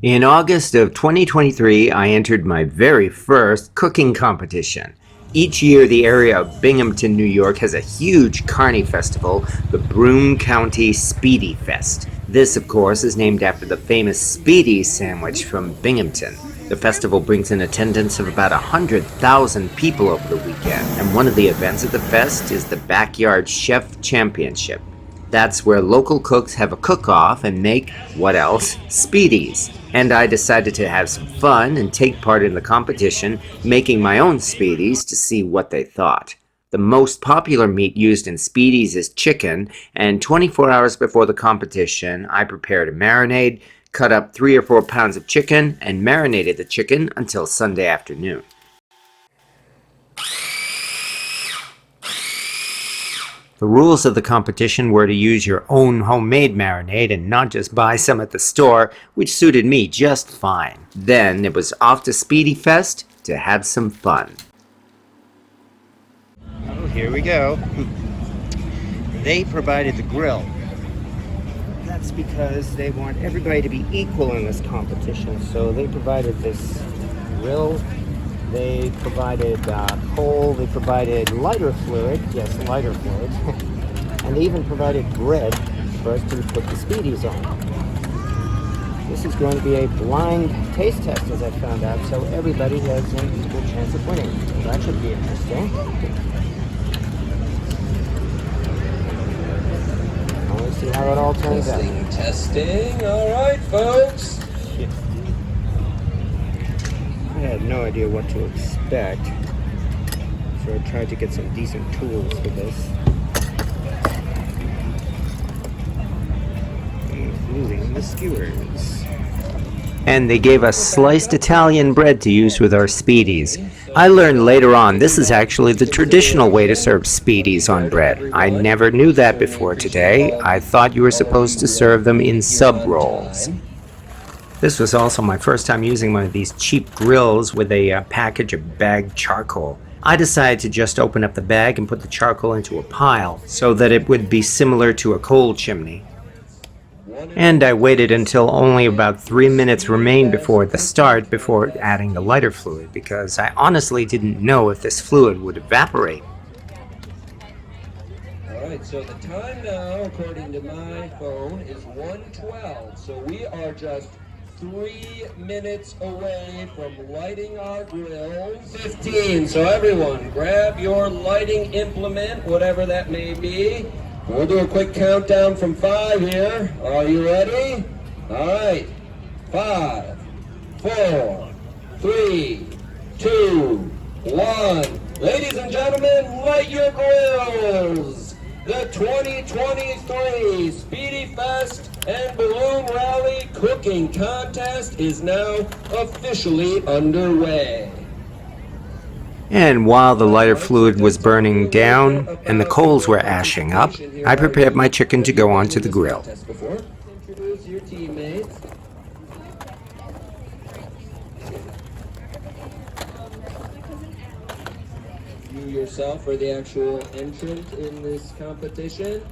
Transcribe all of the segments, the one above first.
In August of 2023, I entered my very first cooking competition. Each year, the area of Binghamton, New York has a huge carny festival, the Broome County Spiedie Fest. This, of course, is named after the famous Speedies sandwich from Binghamton. The festival brings an attendance of about 100,000 people over the weekend, and one of the events at the fest is the Backyard Chef Championship. That's where local cooks have a cook-off and make, what else, speedies. And I decided to have some fun and take part in the competition, making my own speedies to see what they thought. The most popular meat used in speedies is chicken, and 24 hours before the competition, I prepared a marinade, cut up 3 or 4 pounds of chicken, and marinated the chicken until Sunday afternoon. The rules of the competition were to use your own homemade marinade and not just buy some at the store, which suited me just fine. Then it was off to Spiedie Fest to have some fun. Oh, here we go. They provided the grill. That's because they want everybody to be equal in this competition, so they provided this grill. They provided coal, they provided lighter fluid, yes, lighter fluid, and they even provided bread for us to put the speedies on. This is going to be a blind taste test, as I found out, so everybody has an equal chance of winning. So that should be interesting. I want to see how it all turns out. Testing, all right, folks. I had no idea what to expect, so I tried to get some decent tools for this, including the skewers. And they gave us sliced Italian bread to use with our speedies. I learned later on this is actually the traditional way to serve speedies on bread. I never knew that before today. I thought you were supposed to serve them in sub-rolls. This was also my first time using one of these cheap grills with a package of bagged charcoal. I decided to just open up the bag and put the charcoal into a pile so that it would be similar to a coal chimney. And I waited until only about 3 minutes remained before the start before adding the lighter fluid because I honestly didn't know if this fluid would evaporate. Alright, so the time now, according to my phone, is 1:12. So we are just 3 minutes away from lighting our grills. 15, so everyone, grab your lighting implement, whatever that may be. We'll do a quick countdown from 5 here. Are you ready? Alright, 5, 4, 3, 2, 1. Ladies and gentlemen, light your grills! The 2023 Spiedie Fest and Balloon Rally Cooking Contest is now officially underway. And while the lighter fluid was burning down and the coals were ashing up, I prepared my chicken to go onto the grill. Introduce your teammates. You yourself are the actual entrant in this competition.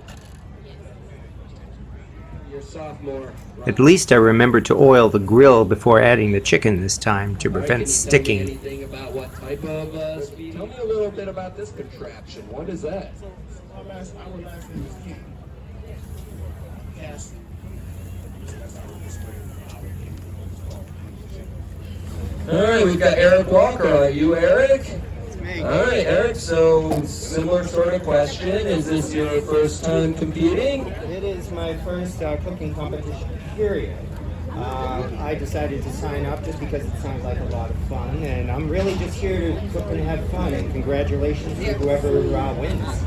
Your sophomore. At least I remembered to oil the grill before adding the chicken this time to prevent sticking. Anything about what type of speed? Tell me a little bit about this contraption. What is that? Our last name is Keith. Yes. All right, we've got Eric Walker. Are you Eric? It's me. All right, Eric. So similar sort of question. Is this your first time competing? It is my first cooking competition, period. I decided to sign up just because it sounds like a lot of fun, and I'm really just here to cook and have fun, and congratulations to whoever wins.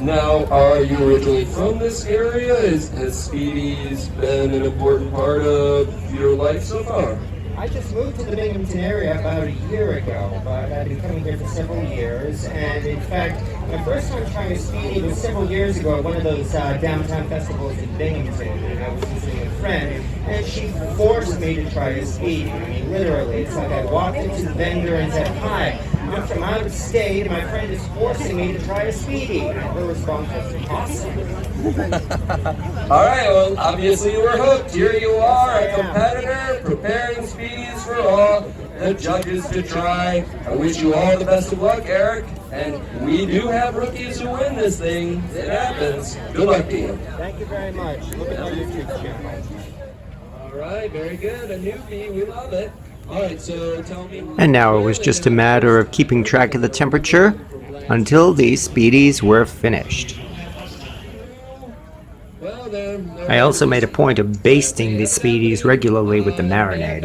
Now, are you originally from this area? Has Speedies been an important part of your life so far? I just moved to the Binghamton area about a year ago, but I've been coming here for several years, and in fact, my first time trying a speedie was several years ago at one of those downtown festivals in Binghamton, and I was visiting a friend, and she forced me to try a speedie. I mean, literally, it's like I walked into the vendor and said, "Hi, I'm from out of state, and my friend is forcing me to try a speedie. Her response was awesome. All right, well, obviously you were hooked. Here you are, a competitor preparing speedies for all the judges to try. I wish you all the best of luck, Eric. And we do have rookies who win this thing. It happens. Good luck to you. Thank you very much. Look at our YouTube channel. All right, very good. A newbie, we love it. All right, so tell me. And now it was just a matter of keeping track of the temperature until the speedies were finished. I also made a point of basting the speedies regularly with the marinade.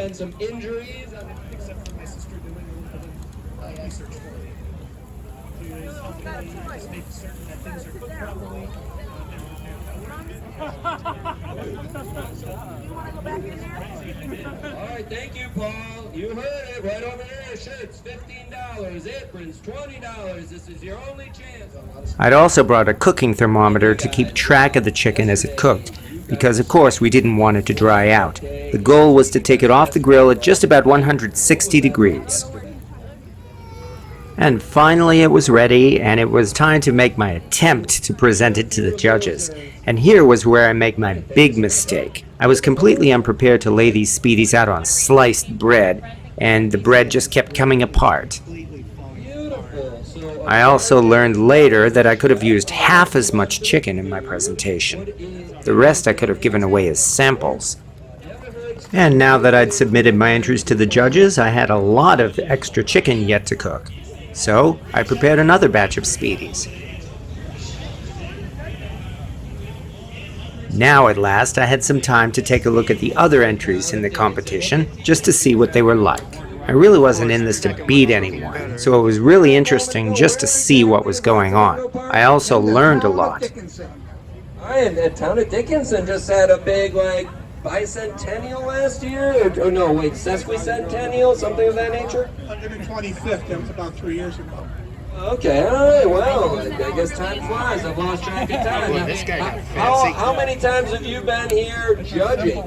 Alright, thank you, Paul. You heard it right over there. Shirts, $15. Aprons, $20. This is your only chance. I'd also brought a cooking thermometer to keep track of the chicken as it cooked, because of course we didn't want it to dry out. The goal was to take it off the grill at just about 160 degrees. And finally it was ready, and it was time to make my attempt to present it to the judges. And here was where I made my big mistake. I was completely unprepared to lay these speedies out on sliced bread, and the bread just kept coming apart. I also learned later that I could have used half as much chicken in my presentation. The rest I could have given away as samples. And now that I'd submitted my entries to the judges, I had a lot of extra chicken yet to cook. So I prepared another batch of speedies. Now at last I had some time to take a look at the other entries in the competition just to see what they were like. I really wasn't in this to beat anyone, so it was really interesting just to see what was going on. I also learned a lot. And town of Dickinson just had a big, bicentennial last year? Or no, wait, sesquicentennial, something of that nature? 125th, that was about 3 years ago. Okay, all right, well, I guess time flies. I've lost track of time. Boy, this guy got fancy. How many times have you been here judging?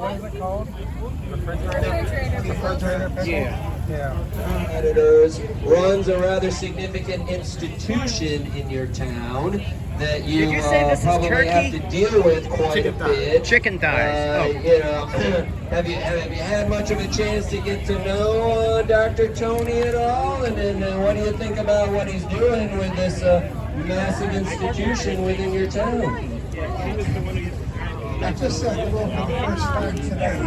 Competitors runs a rather significant institution in your town that you probably have to deal with quite a bit. Chicken thighs. You know, have you had much of a chance to get to know Dr. Tony at all? And then what do you think about what he's doing with this massive institution within your town? I just said hello for the first time today.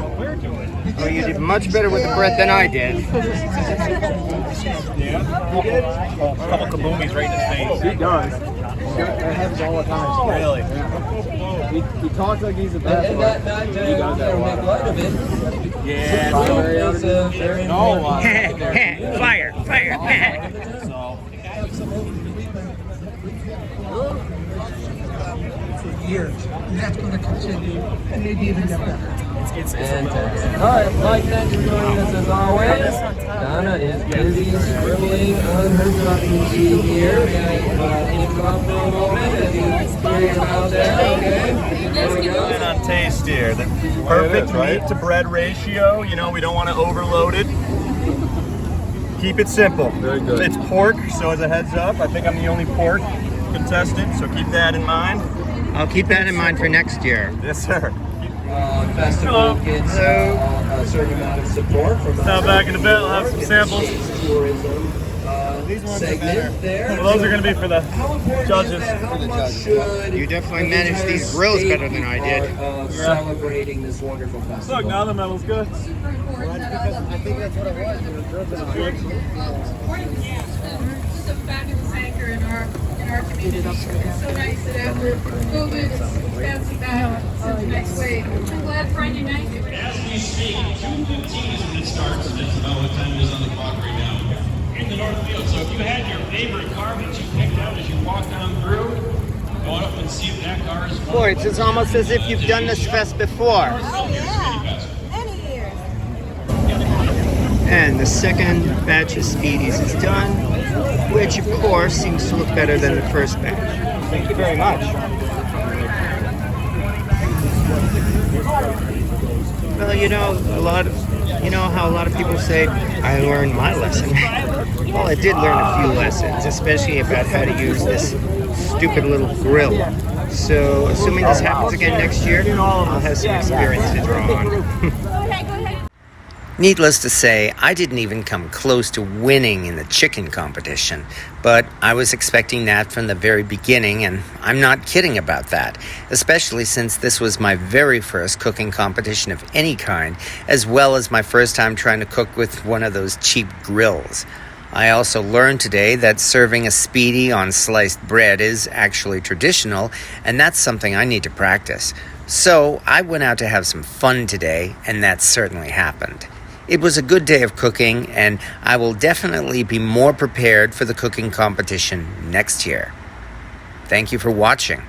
Oh, you did much better with the bread than I did. Yeah? You did? A couple kaboomies right in his face. He does. That happens all the time. Really? Yeah. He talks like he's the best. And not to make light of it. Yeah. It's very important. Fire. Years, and that's going to continue, and maybe even get better. All right, Mike, thanks for joining us as always. Donna is busy scribbling on her cutting sheet here. Interrupt for a moment as you figure out there. Okay, there we go. On taste here, the perfect meat to bread ratio. You know, we don't want to overload it. Keep it simple. Very good. It's pork, so as a heads up, I think I'm the only pork contestant, so keep that in mind. I'll keep that in mind for next year. Yes, sir. Festival gets a certain amount of support from Now back in a bit, we'll have some samples. tourism segment there. Well, those are going to be for the How important judges. is that? How much should You definitely the managed entire these grills state better than I be did. part of celebrating this wonderful festival. Look, now the metal's good. I think that's what it was. It was driven on. Just a fabulous anchor in our community. It's so nice that after COVID, it's bouncing back to the next wave. I'm glad Friday night. As we speak, 2:15 is when it starts, and that's about what time it is on the clock right now in the North Field. So if you had your favorite car that you picked out as you walked on through, go up and see if that car is one. Boy, it's almost as if you've done this fest before. Oh, yeah. Many years. And the second batch of speedies is done, which of course seems to look better than the first batch. Thank you very much. Well, you know how a lot of people say, I learned my lesson. Well, I did learn a few lessons, especially about how to use this stupid little grill. So, assuming this happens again next year, I'll have some experience to draw on. Needless to say, I didn't even come close to winning in the chicken competition, but I was expecting that from the very beginning, and I'm not kidding about that, especially since this was my very first cooking competition of any kind, as well as my first time trying to cook with one of those cheap grills. I also learned today that serving a speedie on sliced bread is actually traditional, and that's something I need to practice. So I went out to have some fun today, and that certainly happened. It was a good day of cooking, and I will definitely be more prepared for the cooking competition next year. Thank you for watching.